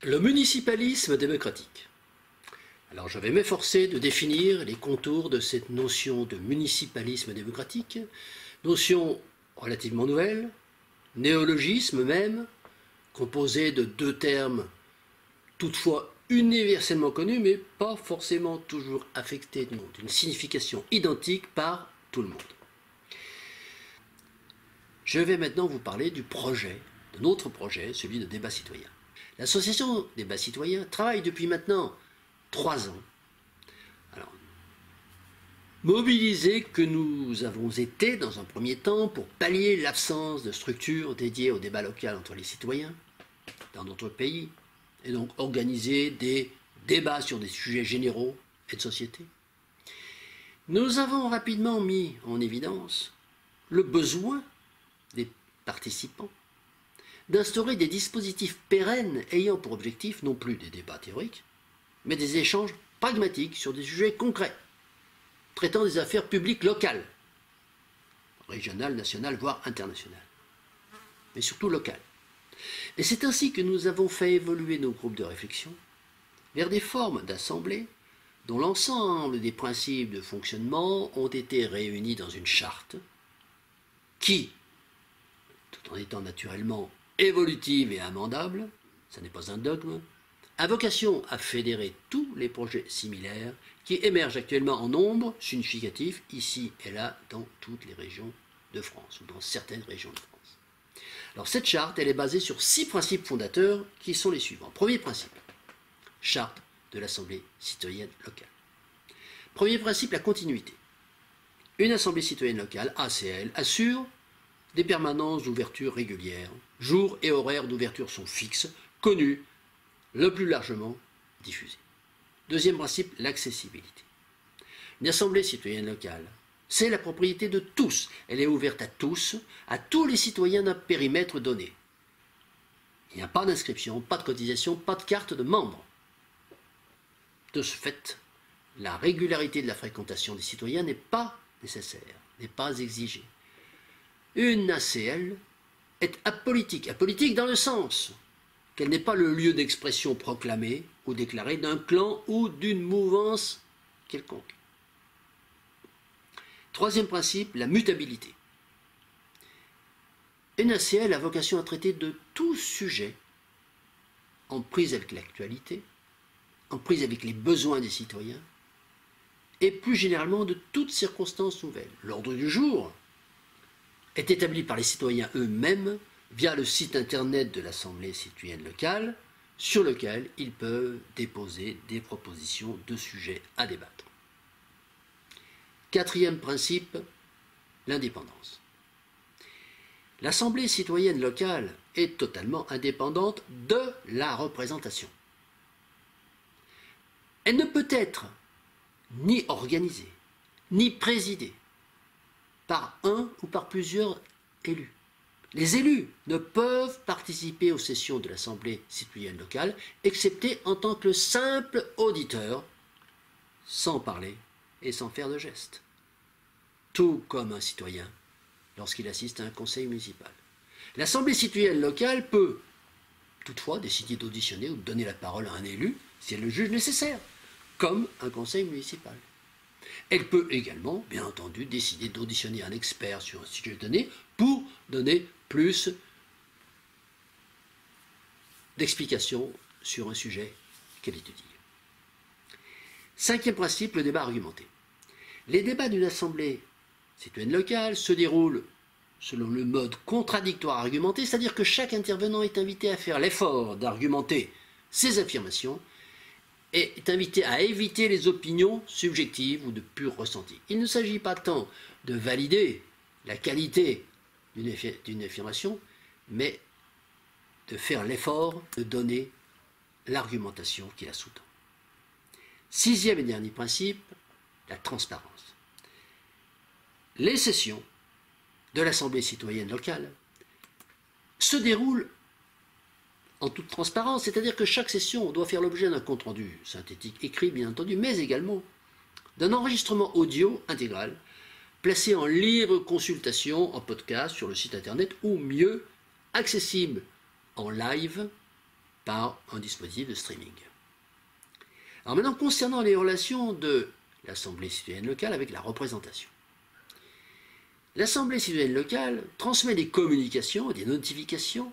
Le municipalisme démocratique. Alors je vais m'efforcer de définir les contours de cette notion de municipalisme démocratique, notion relativement nouvelle, néologisme même, composé de deux termes toutefois universellement connus, mais pas forcément toujours affectés d'une signification identique par tout le monde. Je vais maintenant vous parler du projet, de notre projet, celui de débat citoyen. L'association Débat Citoyen travaille depuis maintenant 3 ans. Alors, mobilisés que nous avons été dans un premier temps pour pallier l'absence de structures dédiées au débat local entre les citoyens dans notre pays, et donc organiser des débats sur des sujets généraux et de société. Nous avons rapidement mis en évidence le besoin des participants d'instaurer des dispositifs pérennes ayant pour objectif non plus des débats théoriques, mais des échanges pragmatiques sur des sujets concrets, traitant des affaires publiques locales, régionales, nationales, voire internationales, mais surtout locales. Et c'est ainsi que nous avons fait évoluer nos groupes de réflexion vers des formes d'assemblées dont l'ensemble des principes de fonctionnement ont été réunis dans une charte qui, tout en étant naturellement évolutive et amendable, ce n'est pas un dogme, a vocation à fédérer tous les projets similaires qui émergent actuellement en nombre significatif ici et là dans toutes les régions de France, ou dans certaines régions de France. Alors cette charte, elle est basée sur 6 principes fondateurs qui sont les suivants. Premier principe, charte de l'Assemblée citoyenne locale. Premier principe, la continuité. Une Assemblée citoyenne locale, ACL, assure des permanences d'ouverture régulières. Jours et horaires d'ouverture sont fixes, connus, le plus largement diffusés. Deuxième principe, l'accessibilité. Une assemblée citoyenne locale, c'est la propriété de tous. Elle est ouverte à tous les citoyens d'un périmètre donné. Il n'y a pas d'inscription, pas de cotisation, pas de carte de membre. De ce fait, la régularité de la fréquentation des citoyens n'est pas nécessaire, n'est pas exigée. Une ACL est apolitique. Apolitique dans le sens qu'elle n'est pas le lieu d'expression proclamée ou déclarée d'un clan ou d'une mouvance quelconque. Troisième principe, la mutabilité. Une ACL a vocation à traiter de tout sujet en prise avec l'actualité, en prise avec les besoins des citoyens, et plus généralement de toutes circonstances nouvelles. L'ordre du jour est établi par les citoyens eux-mêmes via le site internet de l'Assemblée citoyenne locale, sur lequel ils peuvent déposer des propositions de sujets à débattre. Quatrième principe, l'indépendance. L'Assemblée citoyenne locale est totalement indépendante de la représentation. Elle ne peut être ni organisée, ni présidée par un ou par plusieurs élus. Les élus ne peuvent participer aux sessions de l'Assemblée citoyenne locale, excepté en tant que simple auditeur, sans parler et sans faire de gestes. Tout comme un citoyen lorsqu'il assiste à un conseil municipal. L'Assemblée citoyenne locale peut toutefois décider d'auditionner ou de donner la parole à un élu si elle le juge nécessaire, comme un conseil municipal. Elle peut également, bien entendu, décider d'auditionner un expert sur un sujet donné pour donner plus d'explications sur un sujet qu'elle étudie. Cinquième principe, le débat argumenté. Les débats d'une assemblée citoyenne locale se déroulent selon le mode contradictoire argumenté, c'est-à-dire que chaque intervenant est invité à faire l'effort d'argumenter ses affirmations et est invité à éviter les opinions subjectives ou de pur ressenti. Il ne s'agit pas tant de valider la qualité d'une affirmation, mais de faire l'effort de donner l'argumentation qui la sous-tend. Sixième et dernier principe, la transparence. Les sessions de l'Assemblée citoyenne locale se déroulent en toute transparence, c'est-à-dire que chaque session doit faire l'objet d'un compte-rendu synthétique écrit, bien entendu, mais également d'un enregistrement audio intégral, placé en libre consultation, en podcast, sur le site internet, ou mieux, accessible en live par un dispositif de streaming. Alors maintenant, concernant les relations de l'Assemblée citoyenne locale avec la représentation. L'Assemblée citoyenne locale transmet des communications, des notifications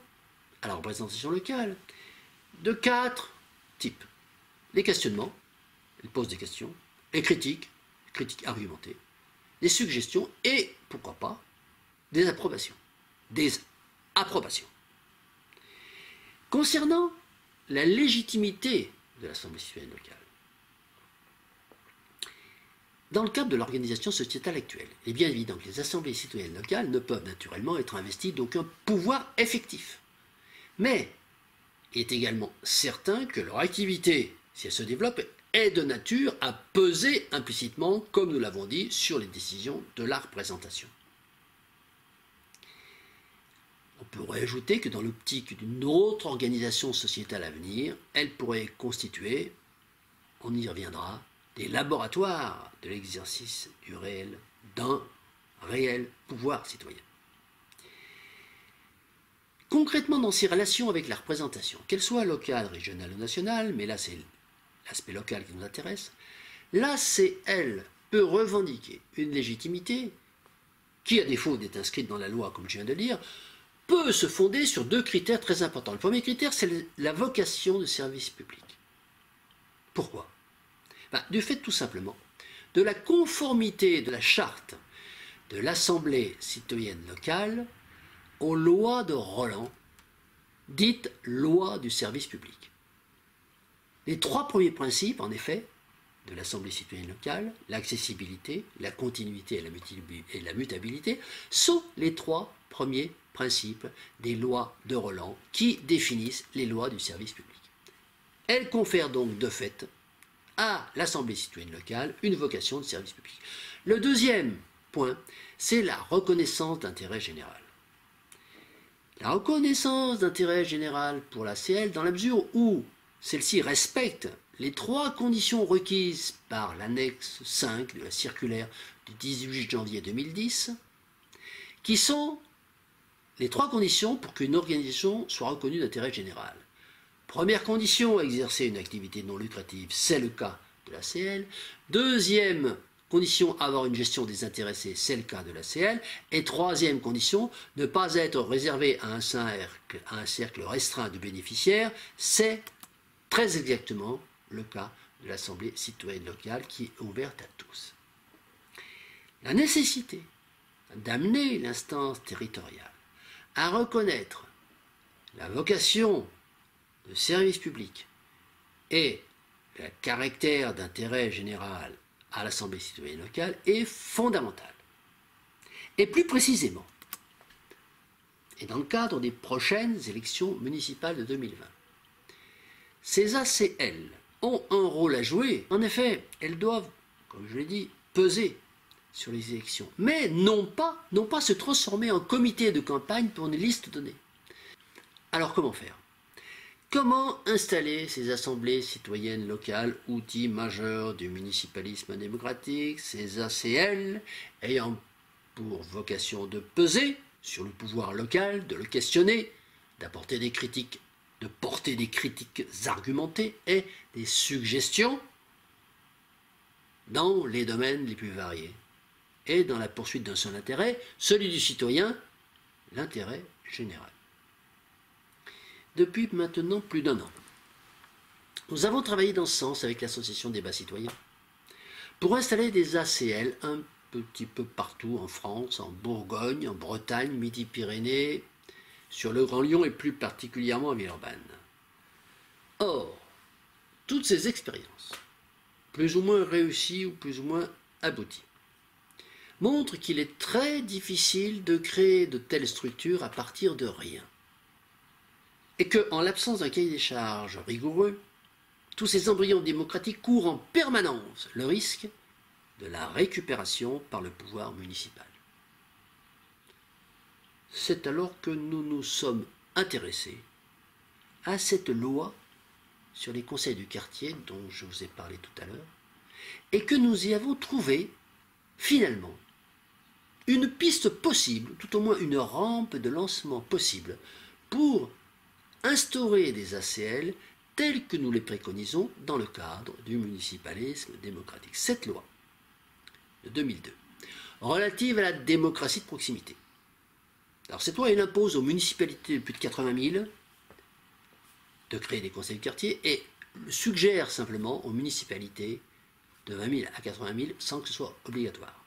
à la représentation locale de 4 types. Les questionnements, elle pose des questions, les critiques argumentées, des suggestions et, pourquoi pas, des approbations. Concernant la légitimité de l'Assemblée citoyenne locale, dans le cadre de l'organisation sociétale actuelle, il est bien évident que les assemblées citoyennes locales ne peuvent naturellement être investies d'aucun pouvoir effectif. Mais il est également certain que leur activité, si elle se développe, est de nature à peser implicitement, comme nous l'avons dit, sur les décisions de la représentation. On pourrait ajouter que dans l'optique d'une autre organisation sociétale à venir, elle pourrait constituer, on y reviendra, des laboratoires de l'exercice d'un réel pouvoir citoyen. Concrètement, dans ses relations avec la représentation, qu'elle soit locale, régionale ou nationale, mais là c'est l'aspect local qui nous intéresse, l'ACL peut revendiquer une légitimité qui, à défaut d'être inscrite dans la loi, comme je viens de le dire, peut se fonder sur 2 critères très importants. Le premier critère, c'est la vocation de service public. Pourquoi ? Du fait tout simplement de la conformité de la charte de l'Assemblée citoyenne locale aux lois de Roland, dites loi du service public. Les 3 premiers principes, en effet, de l'Assemblée citoyenne locale, l'accessibilité, la continuité et la mutabilité, sont les 3 premiers principes des lois de Roland qui définissent les lois du service public. Elles confèrent donc de fait à l'Assemblée citoyenne locale une vocation de service public. Le deuxième point, c'est la reconnaissance d'intérêt général. La reconnaissance d'intérêt général pour l'ACL, dans la mesure où celle-ci respecte les 3 conditions requises par l'annexe 5 de la circulaire du 18 janvier 2010, qui sont les 3 conditions pour qu'une organisation soit reconnue d'intérêt général. Première condition, exercer une activité non lucrative, c'est le cas de l'ACL. Deuxième condition, avoir une gestion des intéressés, c'est le cas de l'ACL. Et troisième condition, ne pas être réservé à un cercle restreint de bénéficiaires, c'est très exactement le cas de l'Assemblée citoyenne locale qui est ouverte à tous. La nécessité d'amener l'instance territoriale à reconnaître la vocation de service public et le caractère d'intérêt général à l'Assemblée citoyenne locale est fondamentale. Et plus précisément, et dans le cadre des prochaines élections municipales de 2020, ces ACL ont un rôle à jouer. En effet, elles doivent, comme je l'ai dit, peser sur les élections, mais non pas se transformer en comité de campagne pour une liste donnée. Alors comment faire ? Comment installer ces assemblées citoyennes locales, outils majeurs du municipalisme démocratique, ces ACL ayant pour vocation de peser sur le pouvoir local, de le questionner, d'apporter des critiques, de porter des critiques argumentées et des suggestions dans les domaines les plus variés et dans la poursuite d'un seul intérêt, celui du citoyen, l'intérêt général. Depuis maintenant plus d'1 an, nous avons travaillé dans ce sens avec l'association Débat Citoyen pour installer des ACL un petit peu partout en France, en Bourgogne, en Bretagne, Midi-Pyrénées, sur le Grand Lyon et plus particulièrement à Villeurbanne. Or, toutes ces expériences, plus ou moins réussies ou plus ou moins abouties, montrent qu'il est très difficile de créer de telles structures à partir de rien. Et qu'en l'absence d'un cahier des charges rigoureux, tous ces embryons démocratiques courent en permanence le risque de la récupération par le pouvoir municipal. C'est alors que nous nous sommes intéressés à cette loi sur les conseils du quartier dont je vous ai parlé tout à l'heure, et que nous y avons trouvé, finalement, une piste possible, tout au moins une rampe de lancement possible, pour instaurer des ACL tels que nous les préconisons dans le cadre du municipalisme démocratique. Cette loi de 2002, relative à la démocratie de proximité. Alors cette loi, elle impose aux municipalités de plus de 80 000 de créer des conseils de quartier et suggère simplement aux municipalités de 20 000 à 80 000 sans que ce soit obligatoire.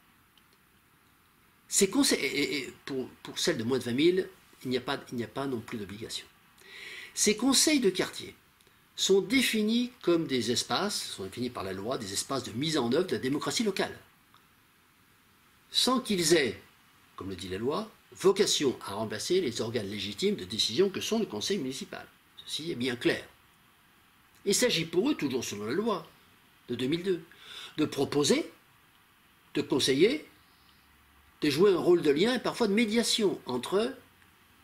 Ces conseils, et pour celles de moins de 20 000, il n'y a pas non plus d'obligation. Ces conseils de quartier sont définis comme des espaces, sont définis par la loi, des espaces de mise en œuvre de la démocratie locale, sans qu'ils aient, comme le dit la loi, vocation à remplacer les organes légitimes de décision que sont le conseil municipal. Ceci est bien clair. Il s'agit pour eux, toujours selon la loi de 2002, de proposer, de conseiller, de jouer un rôle de lien et parfois de médiation entre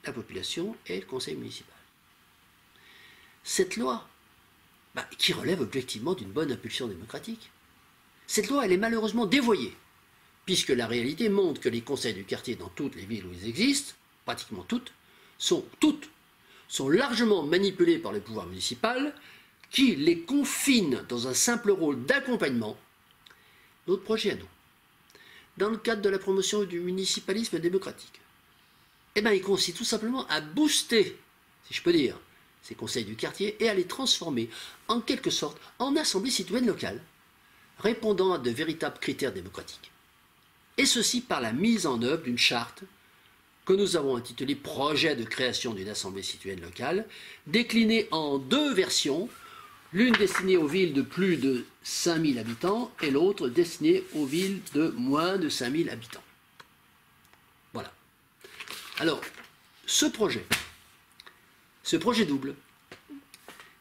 la population et le conseil municipal. Cette loi, qui relève objectivement d'une bonne impulsion démocratique, cette loi, elle est malheureusement dévoyée, puisque la réalité montre que les conseils du quartier dans toutes les villes où ils existent, pratiquement toutes, sont largement manipulés par le pouvoir municipal, qui les confine dans un simple rôle d'accompagnement. Notre projet à nous, dans le cadre de la promotion du municipalisme démocratique, il consiste tout simplement à booster, si je peux dire, ces conseils du quartier et à les transformer en quelque sorte en assemblées citoyennes locales, répondant à de véritables critères démocratiques. Et ceci par la mise en œuvre d'une charte que nous avons intitulée « Projet de création d'une assemblée citoyenne locale », déclinée en 2 versions, l'une destinée aux villes de plus de 5 000 habitants et l'autre destinée aux villes de moins de 5 000 habitants. Voilà. Alors, ce projet double,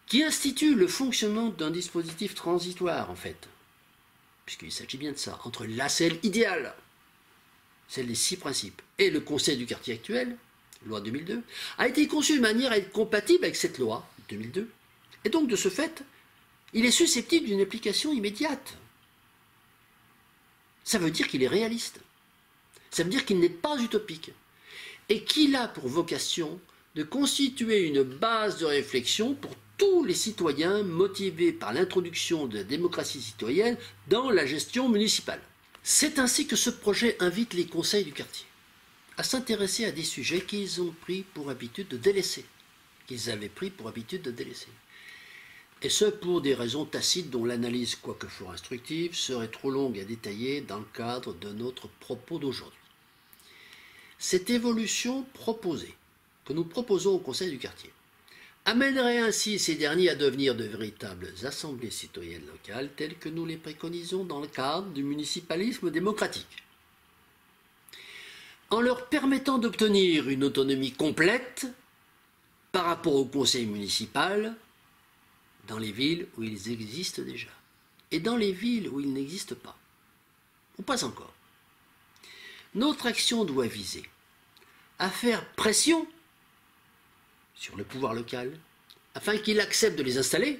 qui institue le fonctionnement d'un dispositif transitoire, en fait, puisqu'il s'agit bien de ça, entre l'ACL idéale, celle des 6 principes, et le conseil du quartier actuel, loi 2002, a été conçu de manière à être compatible avec cette loi 2002, et donc de ce fait, il est susceptible d'une application immédiate. Ça veut dire qu'il est réaliste, ça veut dire qu'il n'est pas utopique, et qu'il a pour vocation de constituer une base de réflexion pour tous les citoyens motivés par l'introduction de la démocratie citoyenne dans la gestion municipale. C'est ainsi que ce projet invite les conseils du quartier à s'intéresser à des sujets qu'ils ont pris pour habitude de délaisser, Et ce, pour des raisons tacites dont l'analyse, quoique fort instructive, serait trop longue à détailler dans le cadre de notre propos d'aujourd'hui. Cette évolution proposée, que nous proposons au conseil du quartier, amènerait ainsi ces derniers à devenir de véritables assemblées citoyennes locales telles que nous les préconisons dans le cadre du municipalisme démocratique, en leur permettant d'obtenir une autonomie complète par rapport au conseil municipal dans les villes où ils existent déjà et dans les villes où ils n'existent pas, ou pas encore. Notre action doit viser à faire pression sur le pouvoir local, afin qu'il accepte de les installer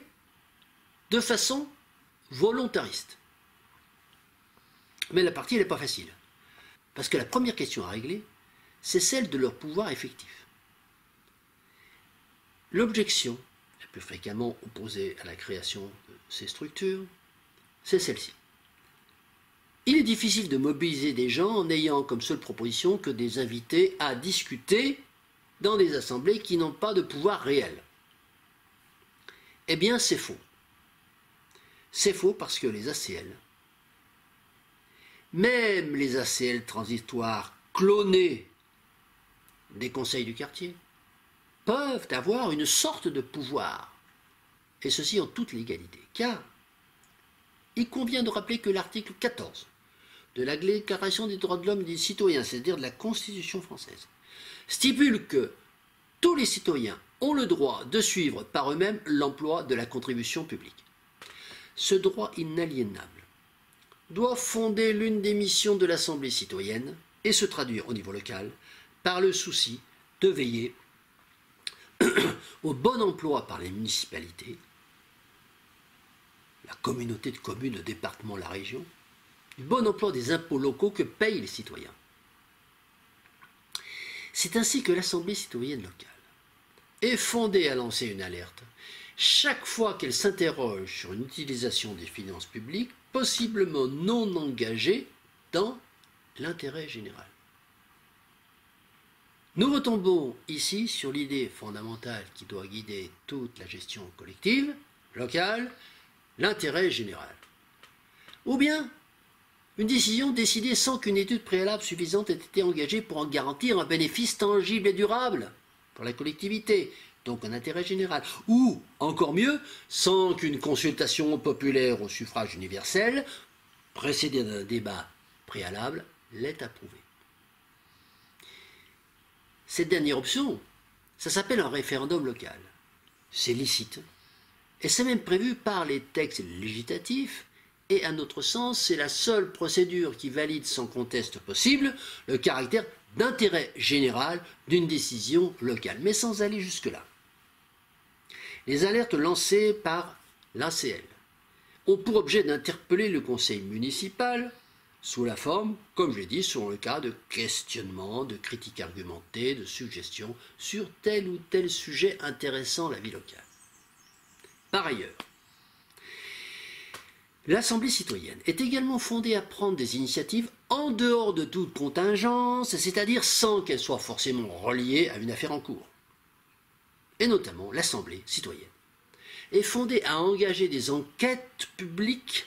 de façon volontariste. Mais la partie n'est pas facile, parce que la première question à régler, c'est celle de leur pouvoir effectif. L'objection la plus fréquemment opposée à la création de ces structures, c'est celle-ci. Il est difficile de mobiliser des gens en n'ayant comme seule proposition que des invités à discuter dans des assemblées qui n'ont pas de pouvoir réel. Eh bien, c'est faux. C'est faux parce que les ACL, même les ACL transitoires clonés des conseils du quartier, peuvent avoir une sorte de pouvoir, et ceci en toute légalité, car il convient de rappeler que l'article 14 de la Déclaration des droits de l'homme et des citoyens, c'est-à-dire de la Constitution française, stipule que tous les citoyens ont le droit de suivre par eux-mêmes l'emploi de la contribution publique. Ce droit inaliénable doit fonder l'une des missions de l'Assemblée citoyenne et se traduire au niveau local par le souci de veiller au bon emploi par les municipalités, la communauté de communes, le département, la région, du bon emploi des impôts locaux que payent les citoyens. C'est ainsi que l'Assemblée citoyenne locale est fondée à lancer une alerte chaque fois qu'elle s'interroge sur une utilisation des finances publiques possiblement non engagée dans l'intérêt général. Nous retombons ici sur l'idée fondamentale qui doit guider toute la gestion collective, locale, l'intérêt général. Ou bien une décision décidée sans qu'une étude préalable suffisante ait été engagée pour en garantir un bénéfice tangible et durable pour la collectivité, donc un intérêt général. Ou, encore mieux, sans qu'une consultation populaire au suffrage universel, précédée d'un débat préalable, l'ait approuvée. Cette dernière option, ça s'appelle un référendum local. C'est licite. Et c'est même prévu par les textes législatifs. Et à notre sens, c'est la seule procédure qui valide sans conteste possible le caractère d'intérêt général d'une décision locale, mais sans aller jusque-là. Les alertes lancées par l'ACL ont pour objet d'interpeller le conseil municipal sous la forme, comme je l'ai dit, selon le cas de questionnements, de critiques argumentées, de suggestions sur tel ou tel sujet intéressant la vie locale. Par ailleurs, l'Assemblée citoyenne est également fondée à prendre des initiatives en dehors de toute contingence, c'est-à-dire sans qu'elles soient forcément reliées à une affaire en cours. Et notamment, l'Assemblée citoyenne est fondée à engager des enquêtes publiques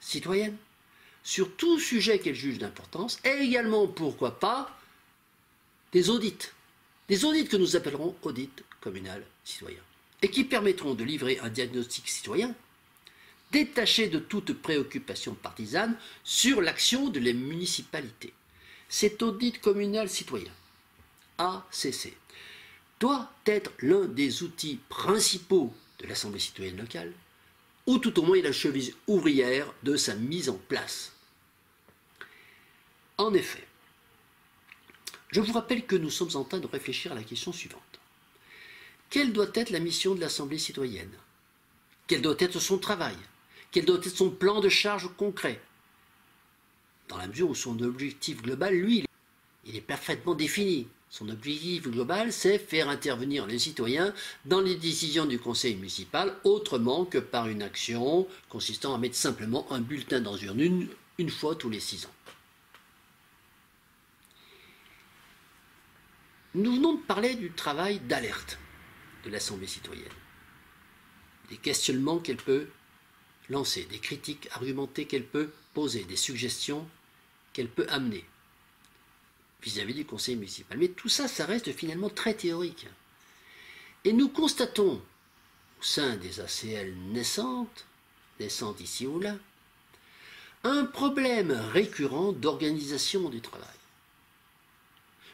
citoyennes sur tout sujet qu'elle juge d'importance, et également, pourquoi pas, des audits que nous appellerons audits communal citoyens, et qui permettront de livrer un diagnostic citoyen détaché de toute préoccupation partisane sur l'action de les municipalités. Cet audit communal citoyen, ACC, doit être l'un des outils principaux de l'Assemblée citoyenne locale, ou tout au moins la cheville ouvrière de sa mise en place. En effet, je vous rappelle que nous sommes en train de réfléchir à la question suivante. Quelle doit être la mission de l'Assemblée citoyenne? Quel doit être son travail? Quel doit être son plan de charge concret? Dans la mesure où son objectif global, lui, il est parfaitement défini. Son objectif global, c'est faire intervenir les citoyens dans les décisions du conseil municipal autrement que par une action consistant à mettre simplement un bulletin dans une fois tous les 6 ans. Nous venons de parler du travail d'alerte de l'Assemblée citoyenne, des questionnements qu'elle peut lancer, des critiques argumentées qu'elle peut poser, des suggestions qu'elle peut amener vis-à-vis du conseil municipal. Mais tout ça, ça reste finalement très théorique. Et nous constatons, au sein des ACL naissantes ici ou là, un problème récurrent d'organisation du travail.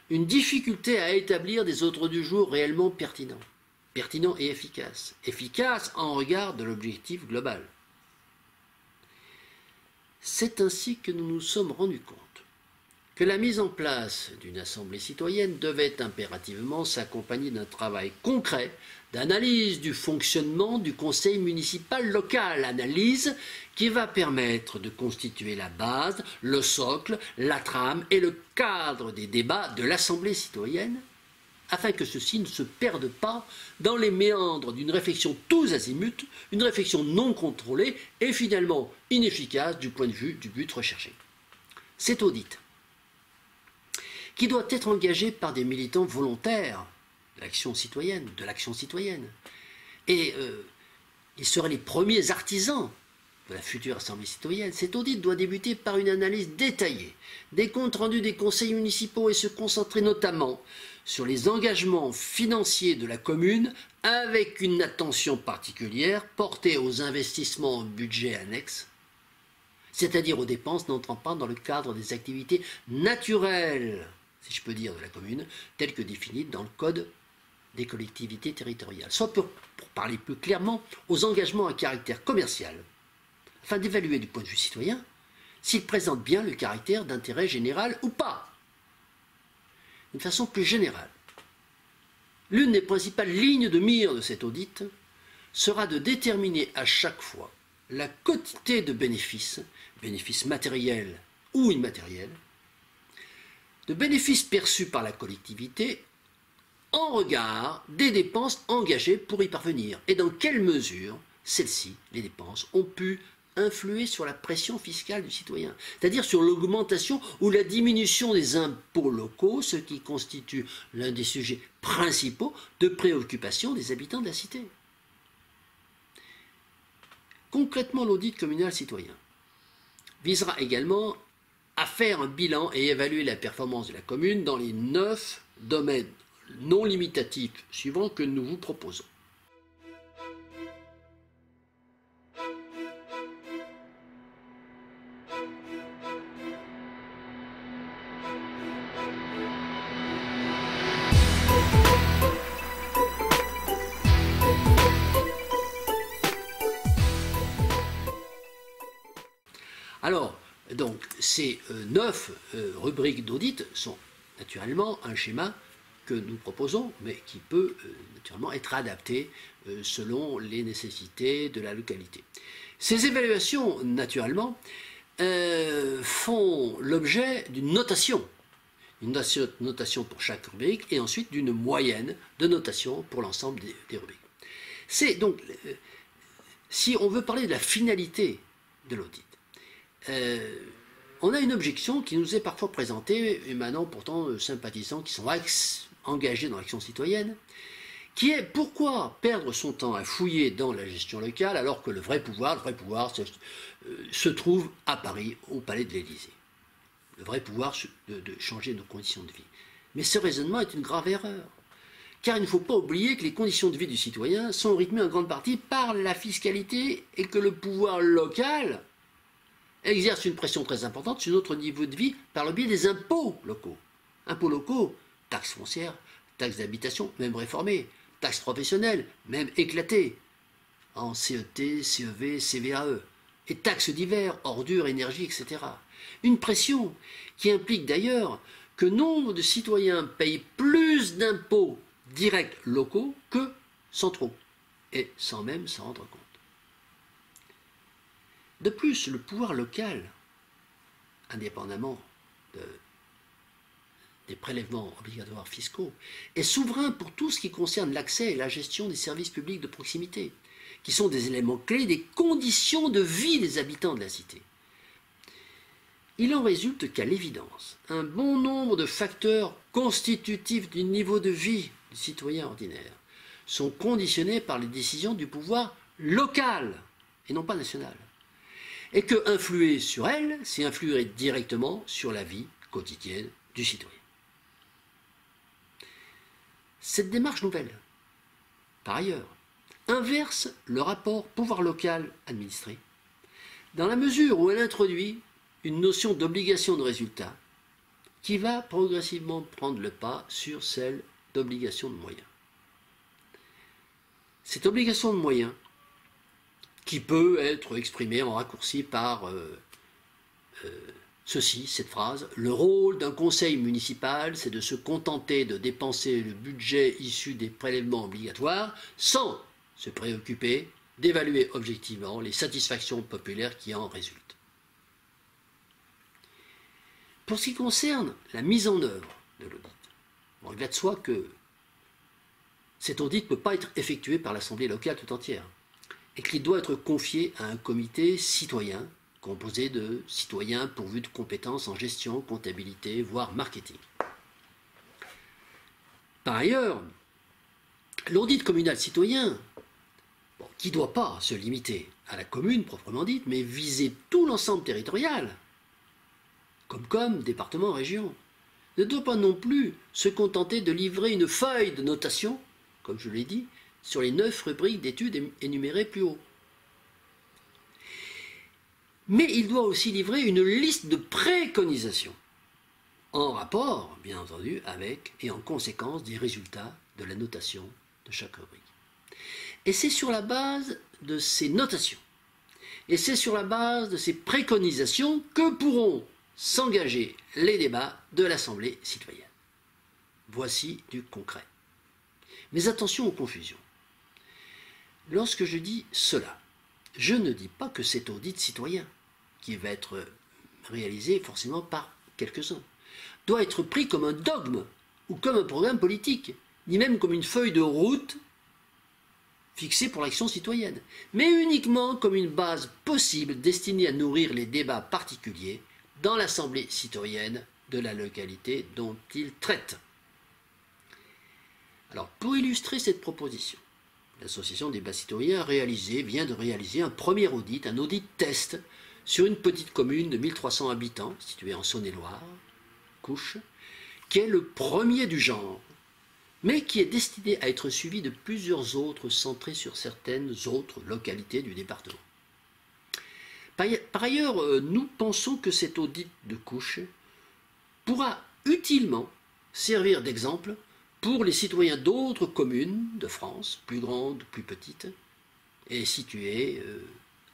Une difficulté à établir des ordres du jour réellement pertinents et efficaces en regard de l'objectif global. C'est ainsi que nous nous sommes rendus compte que la mise en place d'une assemblée citoyenne devait impérativement s'accompagner d'un travail concret d'analyse du fonctionnement du conseil municipal local, analyse qui va permettre de constituer la base, le socle, la trame et le cadre des débats de l'assemblée citoyenne, afin que ceux-ci ne se perdent pas dans les méandres d'une réflexion tous azimuts, une réflexion non contrôlée et finalement inefficace du point de vue du but recherché. Cet audit, qui doit être engagé par des militants volontaires de l'action citoyenne, et ils seraient les premiers artisans de la future assemblée citoyenne. Cet audit doit débuter par une analyse détaillée des comptes rendus des conseils municipaux et se concentrer notamment sur les engagements financiers de la commune avec une attention particulière portée aux investissements en budget annexe, c'est-à-dire aux dépenses n'entrant pas dans le cadre des activités naturelles, si je peux dire, de la commune, telles que définies dans le Code des collectivités territoriales, soit pour parler plus clairement, aux engagements à caractère commercial, afin d'évaluer du point de vue citoyen s'ils présentent bien le caractère d'intérêt général ou pas. D'une façon plus générale, L'une des principales lignes de mire de cet audit sera de déterminer à chaque fois la quantité de bénéfices, bénéfices matériels ou immatériels, de bénéfices perçus par la collectivité en regard des dépenses engagées pour y parvenir et dans quelle mesure celles-ci, les dépenses, ont pu influer sur la pression fiscale du citoyen, c'est-à-dire sur l'augmentation ou la diminution des impôts locaux, ce qui constitue l'un des sujets principaux de préoccupation des habitants de la cité. Concrètement, l'audit communal citoyen visera également à faire un bilan et évaluer la performance de la commune dans les 9 domaines non limitatifs suivants que nous vous proposons. Alors, donc, ces 9 rubriques d'audit sont naturellement un schéma que nous proposons, mais qui peut naturellement être adapté selon les nécessités de la localité. Ces évaluations, naturellement, font l'objet d'une notation. Une notation pour chaque rubrique et ensuite d'une moyenne de notation pour l'ensemble des rubriques. C'est donc, si on veut parler de la finalité de l'audit, on a une objection qui nous est parfois présentée, émanant pourtant de sympathisants qui sont engagés dans l'action citoyenne, qui est pourquoi perdre son temps à fouiller dans la gestion locale alors que le vrai pouvoir se trouve à Paris, au palais de l'Élysée. Le vrai pouvoir de changer nos conditions de vie. Mais ce raisonnement est une grave erreur. Car il ne faut pas oublier que les conditions de vie du citoyen sont rythmées en grande partie par la fiscalité et que le pouvoir local exerce une pression très importante sur notre niveau de vie par le biais des impôts locaux. Impôts locaux, taxes foncières, taxes d'habitation, même réformées, taxes professionnelles, même éclatées, en CET, CEV, CVAE, et taxes divers, ordures, énergie, etc. Une pression qui implique d'ailleurs que nombre de citoyens payent plus d'impôts directs locaux que centraux, et sans même s'en rendre compte. De plus, le pouvoir local, indépendamment des prélèvements obligatoires fiscaux, est souverain pour tout ce qui concerne l'accès et la gestion des services publics de proximité, qui sont des éléments clés des conditions de vie des habitants de la cité. Il en résulte qu'à l'évidence, un bon nombre de facteurs constitutifs du niveau de vie du citoyen ordinaire sont conditionnés par les décisions du pouvoir local et non pas national. Et que influer sur elles, c'est influer directement sur la vie quotidienne du citoyen. Cette démarche nouvelle, par ailleurs, inverse le rapport pouvoir local administré, dans la mesure où elle introduit une notion d'obligation de résultat qui va progressivement prendre le pas sur celle d'obligation de moyens. Cette obligation de moyens, qui peut être exprimée en raccourci par cette phrase: le rôle d'un conseil municipal, c'est de se contenter de dépenser le budget issu des prélèvements obligatoires sans se préoccuper d'évaluer objectivement les satisfactions populaires qui en résultent. Pour ce qui concerne la mise en œuvre de l'audit, on regrette soit que cet audit ne peut pas être effectué par l'Assemblée locale tout entière et qu'il doit être confié à un comité citoyen composé de citoyens pourvus de compétences en gestion, comptabilité, voire marketing. Par ailleurs, l'audit communal citoyen, qui ne doit pas se limiter à la commune proprement dite, mais viser tout l'ensemble territorial, comme département, région, ne doit pas non plus se contenter de livrer une feuille de notation, comme je l'ai dit, sur les 9 rubriques d'études énumérées plus haut. Mais il doit aussi livrer une liste de préconisations, en rapport, bien entendu, avec et en conséquence des résultats de la notation de chaque rubrique. Et c'est sur la base de ces notations, et c'est sur la base de ces préconisations que pourront s'engager les débats de l'Assemblée citoyenne. Voici du concret. Mais attention aux confusions. Lorsque je dis cela, je ne dis pas que cet audit citoyen, qui va être réalisé forcément par quelques-uns, doit être pris comme un dogme ou comme un programme politique, ni même comme une feuille de route fixée pour l'action citoyenne, mais uniquement comme une base possible destinée à nourrir les débats particuliers dans l'assemblée citoyenne de la localité dont il traite. Alors, pour illustrer cette proposition, l'association des débats citoyens vient de réaliser un premier audit, un audit test, sur une petite commune de 1300 habitants, située en Saône-et-Loire, Couche, qui est le premier du genre, mais qui est destiné à être suivi de plusieurs autres centrés sur certaines autres localités du département. Par ailleurs, nous pensons que cet audit de Couche pourra utilement servir d'exemple pour les citoyens d'autres communes de France, plus grandes, plus petites, et situées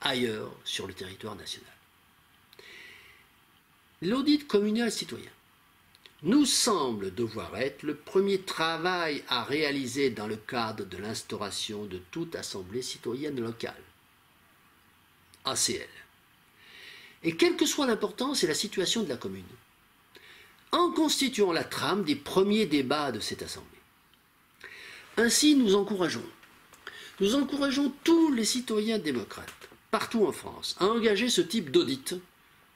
ailleurs sur le territoire national. L'audit communal citoyen nous semble devoir être le premier travail à réaliser dans le cadre de l'instauration de toute assemblée citoyenne locale, ACL. Et quelle que soit l'importance et la situation de la commune, en constituant la trame des premiers débats de cette assemblée. Ainsi, nous encourageons tous les citoyens démocrates, partout en France, à engager ce type d'audit,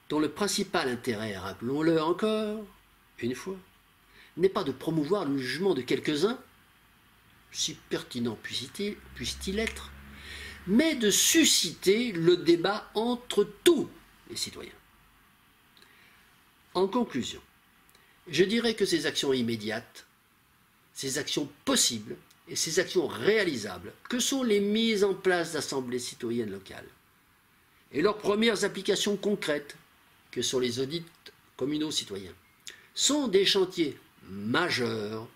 dont le principal intérêt, rappelons-le encore, une fois, n'est pas de promouvoir le jugement de quelques-uns, si pertinent puisse-t-il être, mais de susciter le débat entre tous les citoyens. En conclusion, je dirais que ces actions immédiates, ces actions possibles et ces actions réalisables, que sont les mises en place d'assemblées citoyennes locales, et leurs premières applications concrètes, que sont les audits communaux citoyens, sont des chantiers majeurs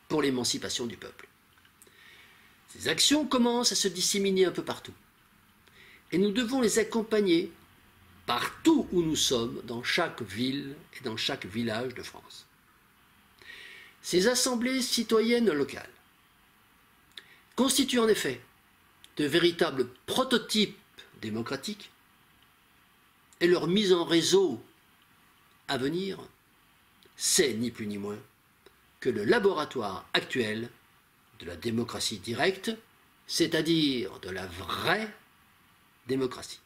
pour l'émancipation du peuple. Ces actions commencent à se disséminer un peu partout, et nous devons les accompagner partout où nous sommes, dans chaque ville et dans chaque village de France. Ces assemblées citoyennes locales constituent en effet de véritables prototypes démocratiques, et leur mise en réseau à venir, c'est ni plus ni moins que le laboratoire actuel de la démocratie directe, c'est-à-dire de la vraie démocratie.